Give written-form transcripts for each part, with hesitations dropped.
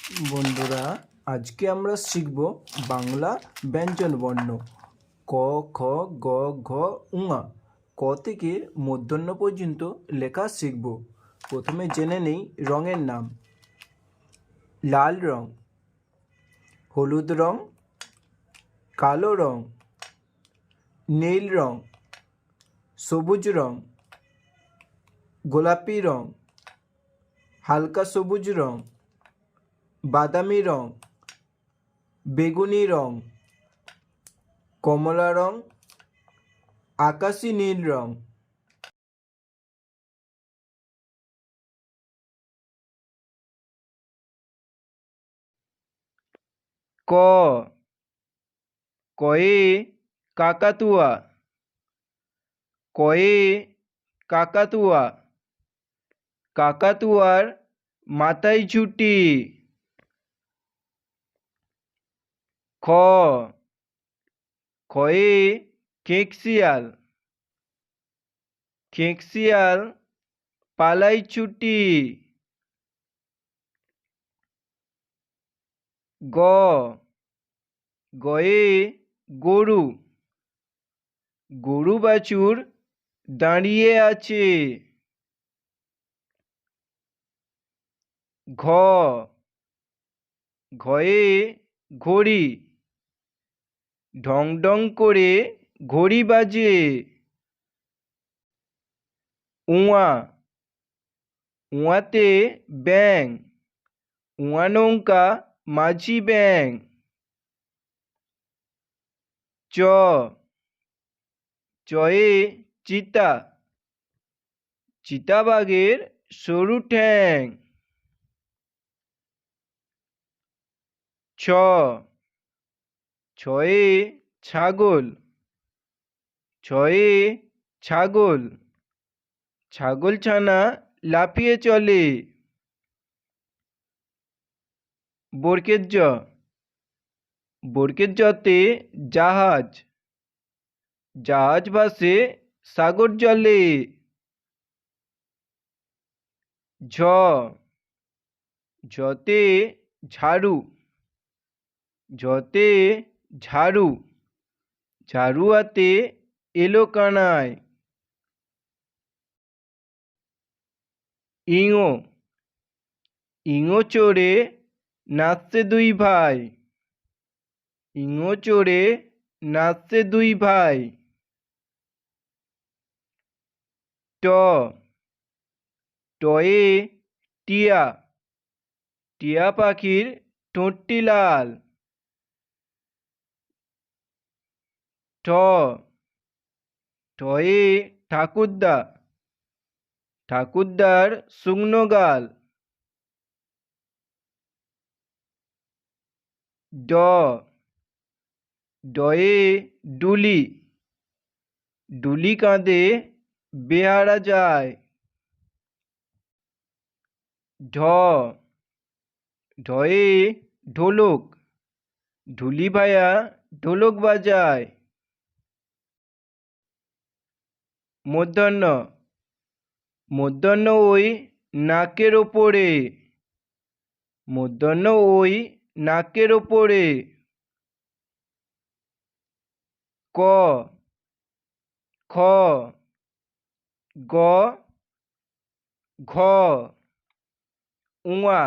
বন্ধুরা, আজকে আমরা শিখব বাংলা ব্যঞ্জনবর্ণ ক, খ, গ, ঘ, ঙ। ক থেকে মূর্ধন্য পর্যন্ত লেখা শিখব। প্রথমে জেনে নেই রঙের নাম। লাল রং, হলুদ রং, কালো রং, নীল রং, সবুজ রং, গোলাপি রং, হালকা সবুজ রং, বাদামি রং, বেগুনি রং, কমলা রং, আকাশি নীল রং। ক, কয়ে কাকাতুয়া, কয়ে কাকাতুয়া, কাকাতুয়ার মাথায় ঝুঁটি। খ, খয়ে খেঁকশিয়াল, খেঁকশিয়াল পালাই ছুটি। গ, গয়ে গরু, গরু বাছুর দাঁড়িয়ে আছে। ঘ, ঘয়ে ঘড়ি, ঢং ঢং করে ঘড়ি বাজে। উয়া, উয়াতে ব্যাঙ, উয়া নৌকা মাঝি ব্যাঙ। চ, চয়ে চিতা, চিতাবাঘের সরু ঠ্যাং। ছ, ছয়ে ছাগল, ছয়ে ছাগল, ছাগলছানা লাফিয়ে চলে। বর্গের জ, বর্গের জতে জাহাজ, জাহাজ ভাসে সাগর জলে। ঝ, ঝতে ঝাড়ু, ঝতে ঝাড়ু, ঝাড়ু হাতে এলো কানায়। ইঙো, ইঙো চড়ে নাচছে দুই ভাই, ইঙো চড়ে নাচছে দুই ভাই। ট, টয়ে টিয়া, টিয়া পাখির ঠোঁটটি লাল। ঠ, ঠয়ে ঠাকুরদা, ঠাকুরদার শুকনো গাল। ড, ডয়ে ডুলি, ডুলি কাঁধে বেহারা যায়। ঢ, ঢয়ে ঢোলক, ঢুলি ভায়া ঢোলক বাজায়। মূর্ধন্য, মূর্ধন্য ওই নাকের ওপরে, মূর্ধন্য ওই নাকের ওপরে। ক, খ, গ, ঘ, উঙা।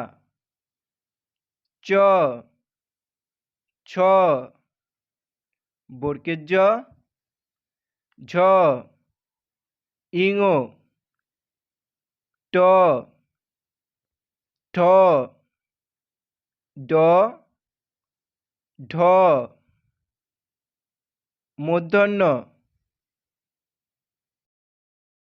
চ, ছ, বর্গের জ, ঝ, ইঙো। ট, ঠ, ড, ঢ। মূর্ধন্য।